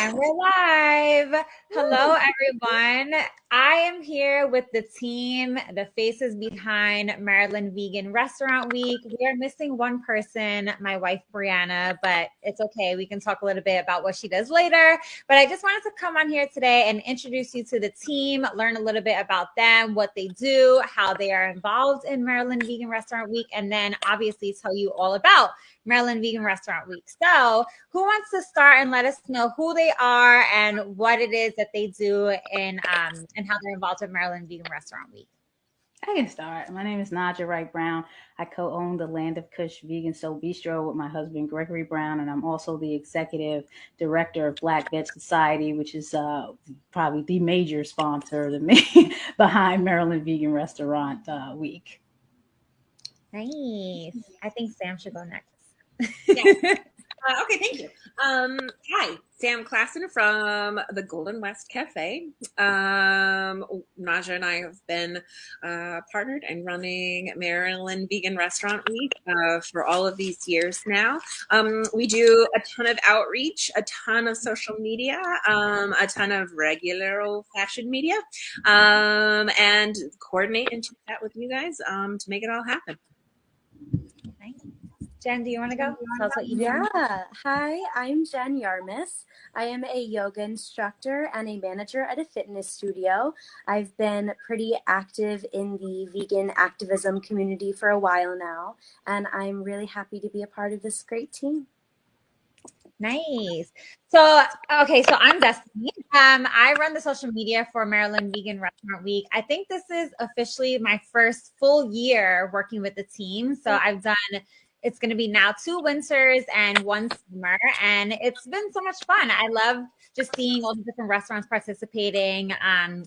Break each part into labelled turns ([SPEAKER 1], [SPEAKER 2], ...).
[SPEAKER 1] And we're live. Hello, everyone. I am here with the team, the faces behind Maryland Vegan Restaurant Week. We are missing one person, my wife, Brianna, but it's okay. We can talk a little bit about what she does later. But I just wanted to come on here today and introduce you to the team, learn a little bit about them, what they do, how they are involved in Maryland Vegan Restaurant Week, and then obviously tell you all about Maryland Vegan Restaurant Week. So, who wants to start and let us know who they are and what it is that they do and how they're involved with Maryland Vegan Restaurant Week?
[SPEAKER 2] I can start. My name is Naijha Wright-Brown. I co-own the Land of Kush Vegan Soul Bistro with my husband Gregory Brown, and I'm also the executive director of Black Veg Society, which is probably the major sponsor behind Maryland Vegan Restaurant Week.
[SPEAKER 1] Nice. I think Sam should go next.
[SPEAKER 3] Yes. Okay, thank you. Hi, Sam Claassen from the Golden West Café. Naijha and I have been partnered and running Maryland Vegan Restaurant Week for all of these years now. We do a ton of outreach, a ton of social media, a ton of regular old-fashioned media, and coordinate and chat with you guys to make it all happen.
[SPEAKER 1] Jen, do you want to go? Tell us what you do.
[SPEAKER 4] Yeah. Hi, I'm Jen Yarmus. I am a yoga instructor and a manager at a fitness studio. I've been pretty active in the vegan activism community for a while now, and I'm really happy to be a part of this great team.
[SPEAKER 1] Nice. So I'm Destiny. I run the social media for Maryland Vegan Restaurant Week. I think this is officially my first full year working with the team. So it's going to be now 2 winters and 1 summer, and it's been so much fun. I love just seeing all the different restaurants participating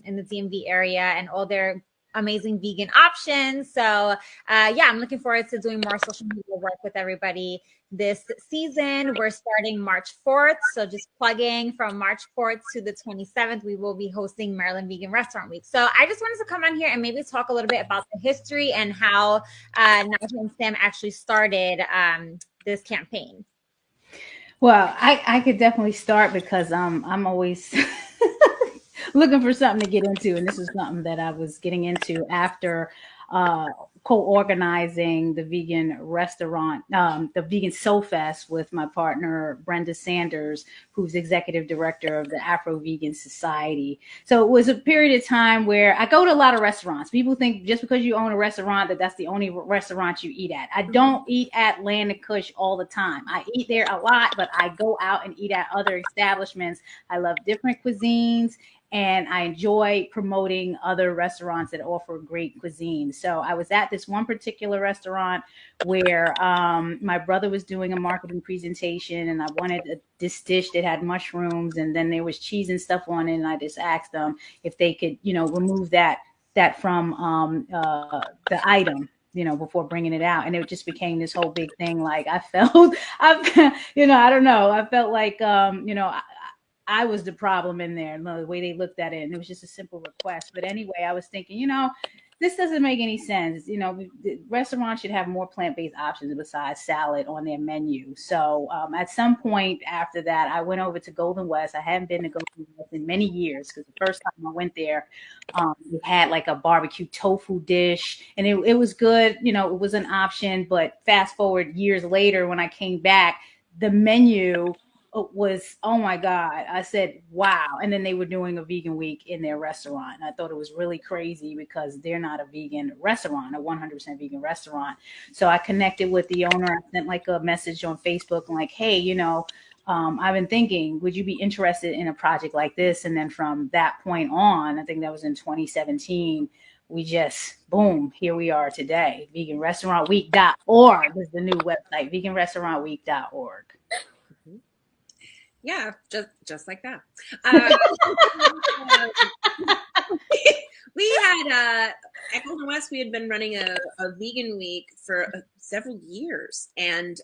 [SPEAKER 1] in the DMV area and all their amazing vegan options. So I'm looking forward to doing more social media work with everybody this season. We're starting March 4th. So just plugging from March 4th to the 27th, we will be hosting Maryland Vegan Restaurant Week. So I just wanted to come on here and maybe talk a little bit about the history and how Naijha and Sam actually started this campaign.
[SPEAKER 2] Well, I could definitely start because I'm always looking for something to get into, and this is something that I was getting into after co-organizing the vegan restaurant, the Vegan Soul Fest with my partner Brenda Sanders, who's executive director of the Afro Vegan Society. So it was a period of time where I go to a lot of restaurants. People think just because you own a restaurant that's the only restaurant you eat at. I don't eat at Land of Kush all the time. I eat there a lot, but I go out and eat at other establishments. I love different cuisines, and I enjoy promoting other restaurants that offer great cuisine. So I was at this one particular restaurant where my brother was doing a marketing presentation, and I wanted this dish that had mushrooms, and then there was cheese and stuff on it. And I just asked them if they could, remove that from the item, before bringing it out. And it just became this whole big thing. Like I felt, I don't know. I felt like, I was the problem in there, the way they looked at it. And it was just a simple request. But anyway, I was thinking, this doesn't make any sense. Restaurants should have more plant-based options besides salad on their menu. So at some point after that, I went over to Golden West. I hadn't been to Golden West in many years because the first time I went there, we had like a barbecue tofu dish, and it was good. It was an option. But fast forward years later, when I came back, the menu was, oh my God. I said, wow. And then they were doing a vegan week in their restaurant. And I thought it was really crazy because they're not a vegan restaurant, a 100% vegan restaurant. So I connected with the owner. I sent like a message on Facebook and like, hey, I've been thinking, would you be interested in a project like this? And then from that point on, I think that was in 2017, we just, boom, here we are today. veganrestaurantweek.org is the new website, veganrestaurantweek.org.
[SPEAKER 3] Yeah, just like that. We had at Golden West, we had been running a vegan week for several years, and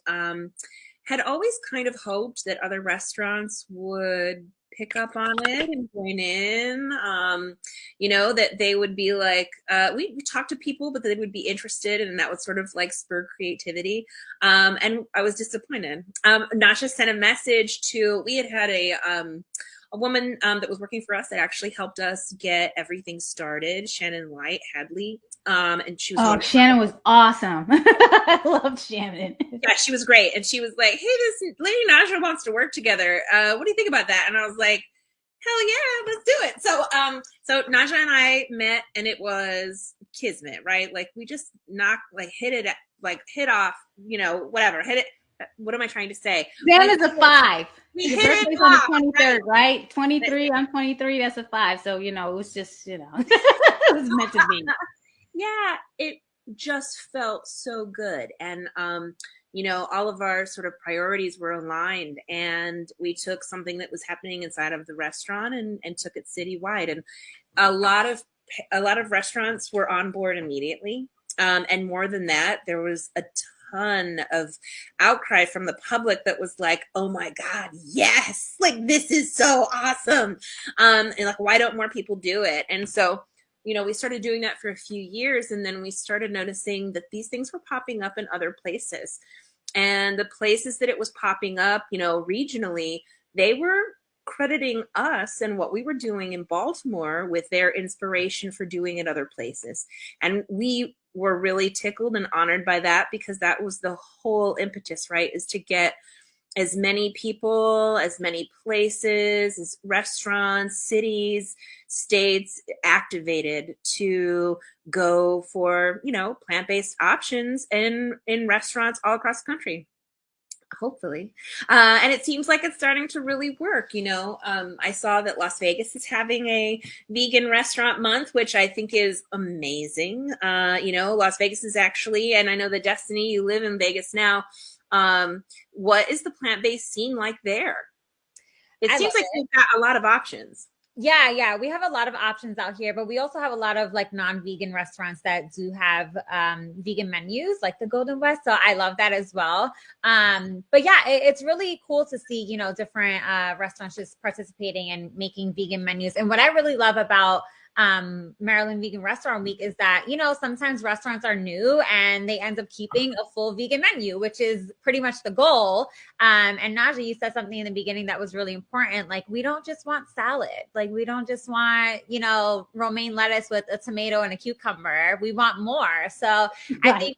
[SPEAKER 3] had always kind of hoped that other restaurants would pick up on it and join in. That they would be like, we talk to people, but they would be interested, and that would sort of like spur creativity. And I was disappointed. Naijha sent a message we had a woman that was working for us that actually helped us get everything started, Shannon Light Hadley. And she was
[SPEAKER 2] Shannon was awesome. I loved Shannon.
[SPEAKER 3] Yeah, she was great. And she was like, hey, this lady Naijha wants to work together. What do you think about that? And I was like, hell yeah, let's do it. So Naijha and I met, and it was kismet, right? Like we just hit off, whatever, hit it. What am I trying to say?
[SPEAKER 2] Sam is a 5.
[SPEAKER 3] We
[SPEAKER 2] Your
[SPEAKER 3] hit it
[SPEAKER 2] on
[SPEAKER 3] off,
[SPEAKER 2] the 23rd, right? 23, I'm 23, that's a 5. So, it was just, it was meant to be.
[SPEAKER 3] Yeah, it just felt so good. And, all of our sort of priorities were aligned, and we took something that was happening inside of the restaurant and took it citywide. And a lot of restaurants were on board immediately. And more than that, there was a ton of outcry from the public that was like, oh my God, yes, like this is so awesome. And like, why don't more people do it? And so, we started doing that for a few years, and then we started noticing that these things were popping up in other places. And the places that it was popping up, regionally, they were crediting us and what we were doing in Baltimore with their inspiration for doing it other places. And we were really tickled and honored by that, because that was the whole impetus, right? Is to get as many people, as many places, as restaurants, cities, states activated to go for, plant-based options in restaurants all across the country. Hopefully. And it seems like it's starting to really work. I saw that Las Vegas is having a vegan restaurant month, which I think is amazing. Las Vegas is actually, and I know that Destiny, you live in Vegas now. What is the plant-based scene like there? It seems like they've got a lot of options.
[SPEAKER 1] Yeah, we have a lot of options out here, but we also have a lot of like non-vegan restaurants that do have vegan menus, like the Golden West. So I love that as well. But yeah, it's really cool to see, different restaurants just participating and making vegan menus. And what I really love about Maryland Vegan Restaurant Week is that, sometimes restaurants are new and they end up keeping a full vegan menu, which is pretty much the goal. And Naijha, you said something in the beginning that was really important. Like, we don't just want salad. Like, we don't just want, romaine lettuce with a tomato and a cucumber. We want more. So right. I think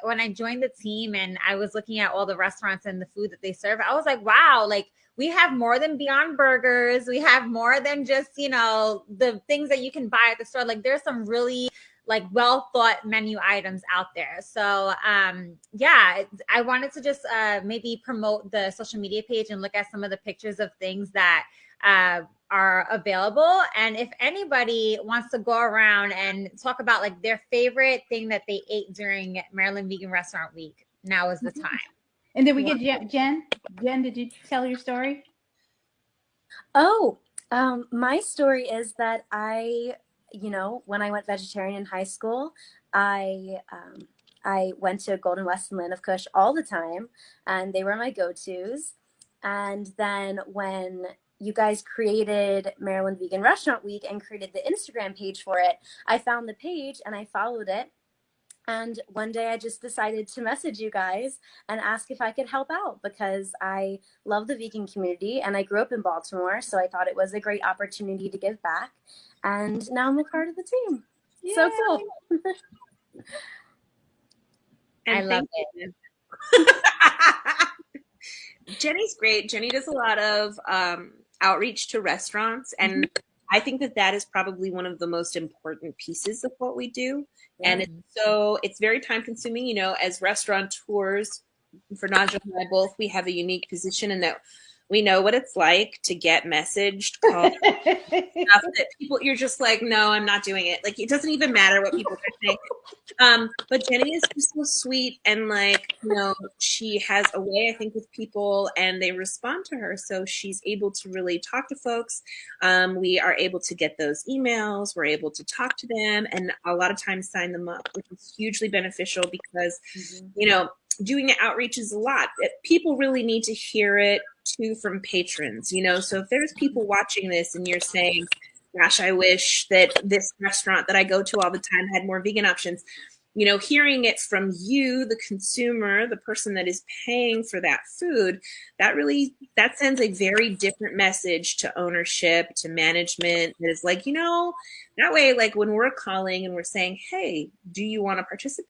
[SPEAKER 1] when I joined the team and I was looking at all the restaurants and the food that they serve, I was like, wow, like, we have more than Beyond Burgers. We have more than just, the things that you can buy at the store. Like, there's some really like well thought menu items out there. So I wanted to just maybe promote the social media page and look at some of the pictures of things that are available. And if anybody wants to go around and talk about like their favorite thing that they ate during Maryland Vegan Restaurant Week, now is the time.
[SPEAKER 2] And then we get Jen. Jen, did you tell your story?
[SPEAKER 4] Oh, my story is that when I went vegetarian in high school, I went to Golden West and Land of Kush all the time, and they were my go-tos. And then when you guys created Maryland Vegan Restaurant Week and created the Instagram page for it, I found the page and I followed it. And one day I just decided to message you guys and ask if I could help out, because I love the vegan community and I grew up in Baltimore. So I thought it was a great opportunity to give back. And now I'm a part of the team. Yay. So cool.
[SPEAKER 1] I love it.
[SPEAKER 3] Jenny's great. Jenny does a lot of outreach to restaurants. And I think that is probably one of the most important pieces of what we do. Yeah. And it's very time consuming, as restaurateurs. For Naijha and I both, we have a unique position in that we know what it's like to get messaged, called stuff that people, you're just like, no, I'm not doing it. Like, it doesn't even matter what people are saying. But Jenny is just so sweet, and like, she has a way, I think, with people, and they respond to her. So she's able to really talk to folks. We are able to get those emails. We're able to talk to them, and a lot of times sign them up, which is hugely beneficial because, doing the outreach is a lot. People really need to hear it too from patrons, you know. So if there's people watching this and you're saying, gosh, I wish that this restaurant that I go to all the time had more vegan options, you know, hearing it from you, the consumer, the person that is paying for that food, that sends a very different message to ownership, to management. That is like, you know, that way, like when we're calling and we're saying, hey, do you want to participate?